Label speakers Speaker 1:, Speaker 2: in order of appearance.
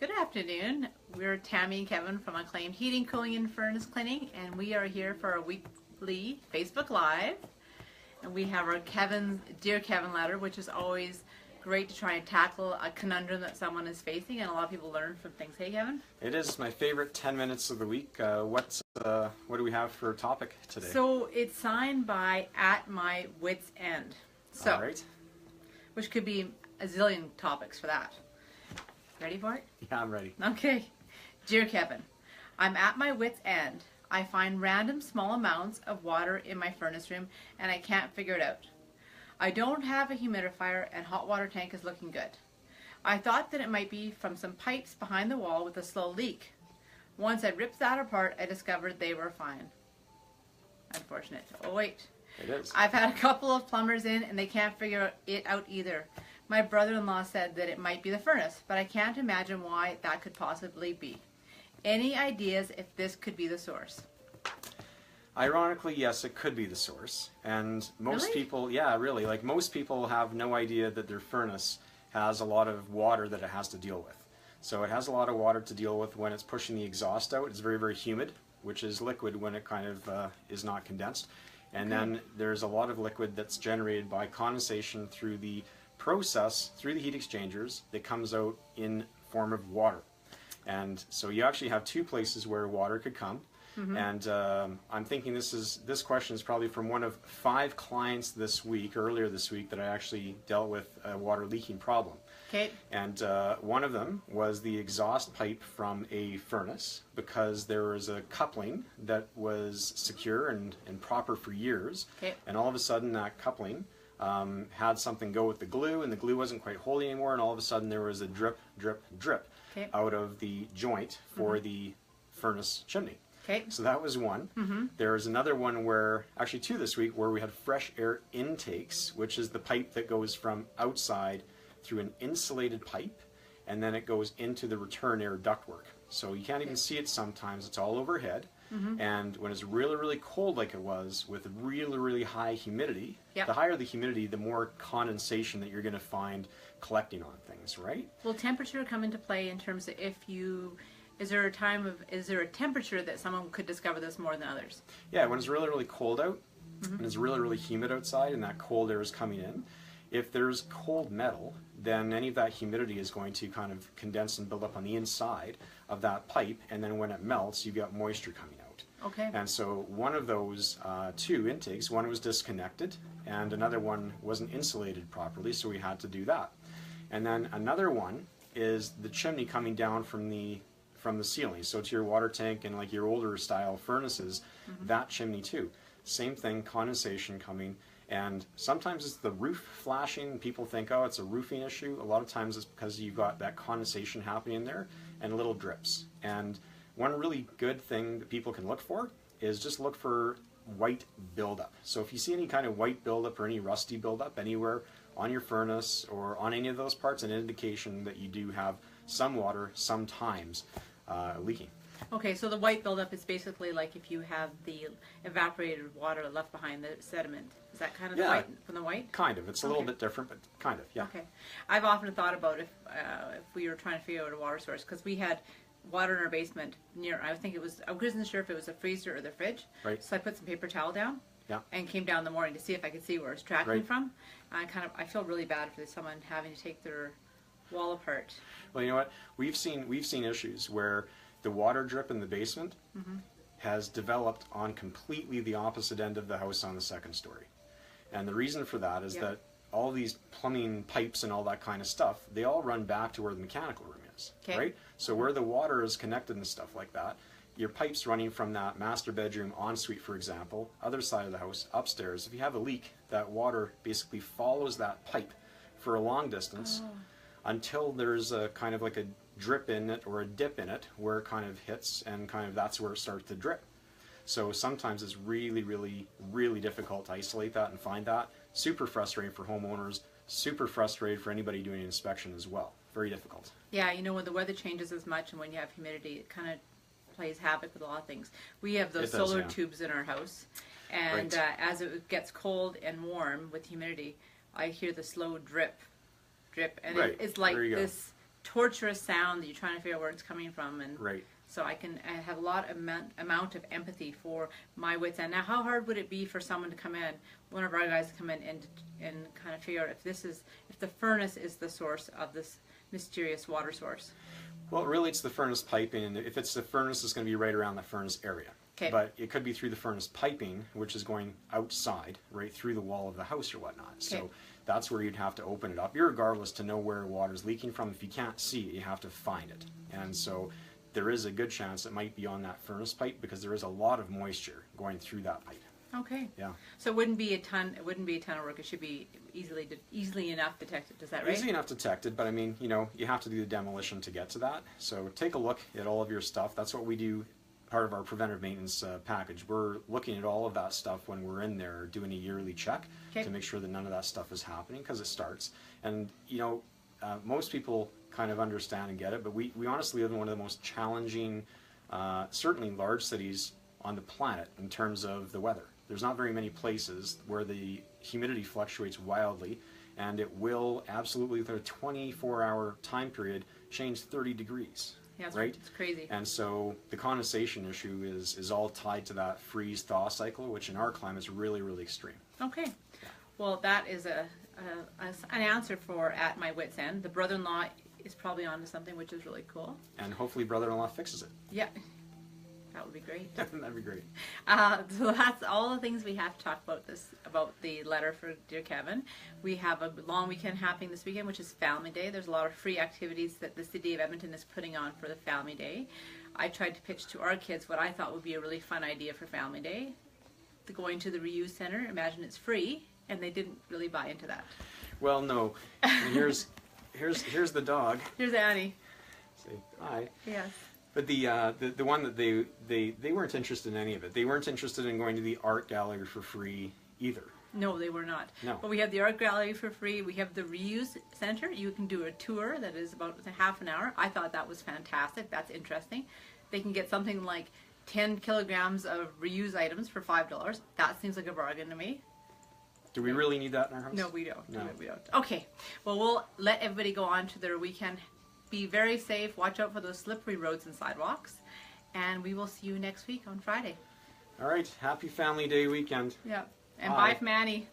Speaker 1: Good afternoon. We're Tammy and Kevin from Acclaimed Heating, Cooling and Furnace Cleaning, and we are here for our weekly Facebook Live. And we have our Dear Keven Letter, which is always great to try and tackle a conundrum that someone is facing, and a lot of people learn from things. Hey, Kevin?
Speaker 2: It is my favorite 10 minutes of the week. What do we have for a topic today?
Speaker 1: So it's signed by At My Wits End. So,
Speaker 2: all right.
Speaker 1: Which could be a zillion topics for that. Ready for it?
Speaker 2: Yeah, I'm ready.
Speaker 1: Okay. Dear Kevin, I'm at my wit's end. I find random small amounts of water in my furnace room and I can't figure it out. I don't have a humidifier and hot water tank is looking good. I thought that it might be from some pipes behind the wall with a slow leak. Once I ripped that apart, I discovered they were fine. Unfortunate. Oh wait.
Speaker 2: It is.
Speaker 1: I've had a couple of plumbers in and they can't figure it out either. My brother-in-law said that it might be the furnace, but I can't imagine why that could possibly be. Any ideas if this could be the source?
Speaker 2: Ironically, yes, it could be the source. And most people, yeah, really, like most people have no idea that their furnace has a lot of water that it has to deal with. So it has a lot of water to deal with when it's pushing the exhaust out. It's very, very humid, which is liquid when it kind of is not condensed. And then there's a lot of liquid that's generated by condensation through the process, through the heat exchangers, that comes out in form of water. And so you actually have two places where water could come. And I'm thinking this question is probably from one of 5 clients earlier this week, that I actually dealt with a water leaking problem.
Speaker 1: Okay.
Speaker 2: And one of them was the exhaust pipe from a furnace, because there was a coupling that was secure and proper for years.
Speaker 1: Okay.
Speaker 2: And all of a sudden that coupling had something go with the glue, and the glue wasn't quite holding anymore, and all of a sudden there was a drip, drip, drip out of the joint for the furnace chimney.
Speaker 1: Okay.
Speaker 2: So that was one. There's another one where, actually 2 this week, where we had fresh air intakes, which is the pipe that goes from outside through an insulated pipe, and then it goes into the return air ductwork. So you can't even see it sometimes, it's all overhead. And when it's really, really cold like it was, with really, really high humidity, the higher the humidity, the more condensation that you're going to find collecting on things, right? Will
Speaker 1: temperature come into play in terms of is there a temperature that someone could discover this more than others?
Speaker 2: Yeah, when it's really, really cold out, and it's really, really humid outside, and that cold air is coming in, if there's cold metal, then any of that humidity is going to kind of condense and build up on the inside of that pipe, and then when it melts, you've got moisture coming out.
Speaker 1: Okay.
Speaker 2: And so one of those 2 intakes, one was disconnected, and another one wasn't insulated properly, so we had to do that. And then another one is the chimney coming down from the ceiling, so to your water tank and like your older style furnaces, that chimney too. Same thing, condensation coming. And sometimes it's the roof flashing. People think, oh, it's a roofing issue. A lot of times it's because you've got that condensation happening in there and little drips. And one really good thing that people can look for is just look for white buildup. So if you see any kind of white buildup or any rusty buildup anywhere on your furnace or on any of those parts, an indication that you do have some water sometimes leaking.
Speaker 1: Okay, so the white buildup is basically like if you have the evaporated water left behind the sediment. Is that kind of the white, from the white?
Speaker 2: Kind of. It's a little bit different, but kind of, yeah.
Speaker 1: Okay. I've often thought about if we were trying to figure out a water source, because we had water in our basement near, I wasn't sure if it was the freezer or the fridge.
Speaker 2: Right.
Speaker 1: So I put some paper towel down and came down in the morning to see if I could see where it's tracking from. I feel really bad for someone having to take their wall apart.
Speaker 2: Well, you know what? We've seen issues where the water drip in the basement has developed on completely the opposite end of the house on the 2nd story. And the reason for that is that all these plumbing pipes and all that kind of stuff, they all run back to where the mechanical room is, right? So where the water is connected and stuff like that, your pipe's running from that master bedroom ensuite, for example, other side of the house, upstairs. If you have a leak, that water basically follows that pipe for a long distance until there's a kind of like a drip in it or a dip in it where it kind of hits, and kind of that's where it starts to drip. So sometimes it's really, really, really difficult to isolate that and find that. Super frustrating for homeowners, super frustrating for anybody doing an inspection as well. Very difficult.
Speaker 1: Yeah, you know, when the weather changes as much and when you have humidity, it kind of plays havoc with a lot of things. We have those solar tubes in our house, and as it gets cold and warm with humidity, I hear the slow drip, drip, and it's like this torturous sound that you're trying to figure out where it's coming from, and
Speaker 2: Right.
Speaker 1: so I have a lot of amount of empathy for my wits end. Now, how hard would it be for someone to come in, one of our guys to come in and kind of figure out if the furnace is the source of this mysterious water source?
Speaker 2: Well, really, it's the furnace piping, and if it's the furnace, it's going to be right around the furnace area.
Speaker 1: Okay.
Speaker 2: But it could be through the furnace piping, which is going outside, right through the wall of the house or whatnot.
Speaker 1: Okay.
Speaker 2: So that's where you'd have to open it up, irregardless to know where water's leaking from. If you can't see it, you have to find it. And so there is a good chance it might be on that furnace pipe because there is a lot of moisture going through that pipe.
Speaker 1: Okay.
Speaker 2: Yeah.
Speaker 1: So it wouldn't be a ton. It wouldn't be a ton of work. It should be easily enough detected. Is that right?
Speaker 2: Easy enough detected, but I mean, you have to do the demolition to get to that. So take a look at all of your stuff. That's what we do. Part of our preventive maintenance package. We're looking at all of that stuff when we're in there doing a yearly check to make sure that none of that stuff is happening because it starts. And most people kind of understand and get it, but we honestly live in one of the most challenging, certainly large cities on the planet in terms of the weather. There's not very many places where the humidity fluctuates wildly, and it will absolutely, through a 24-hour time period, change 30 degrees.
Speaker 1: Yeah,
Speaker 2: right?
Speaker 1: It's crazy.
Speaker 2: And so the condensation issue is all tied to that freeze-thaw cycle, which in our climate is really, really extreme.
Speaker 1: Okay. Well, that is an answer for at my wit's end. The brother-in-law is probably onto something, which is really cool.
Speaker 2: And hopefully brother-in-law fixes it.
Speaker 1: Yeah. That would be great.
Speaker 2: That'd be great.
Speaker 1: So that's all the things we have to talk about the letter for Dear Keven. We have a long weekend happening this weekend, which is Family Day. There's a lot of free activities that the City of Edmonton is putting on for the Family Day. I tried to pitch to our kids what I thought would be a really fun idea for Family Day. Going to the reuse center, imagine it's free, and they didn't really buy into that.
Speaker 2: Well, no. And here's the dog.
Speaker 1: Here's Annie.
Speaker 2: Say hi.
Speaker 1: Yes.
Speaker 2: But the one that they weren't interested in any of it. They weren't interested in going to the art gallery for free either.
Speaker 1: No, they were not.
Speaker 2: No.
Speaker 1: But we have the art gallery for free. We have the reuse center. You can do a tour that is about half an hour. I thought that was fantastic. That's interesting. They can get something like 10 kilograms of reuse items for $5. That seems like a bargain to me.
Speaker 2: Do we really need that in our house?
Speaker 1: No, we don't.
Speaker 2: No.
Speaker 1: We don't. Okay. Well, we'll let everybody go on to their weekend. Be very safe. Watch out for those slippery roads and sidewalks. And we will see you next week on Friday.
Speaker 2: All right. Happy Family Day weekend.
Speaker 1: Yeah. And
Speaker 2: Bye.
Speaker 1: bye from Annie.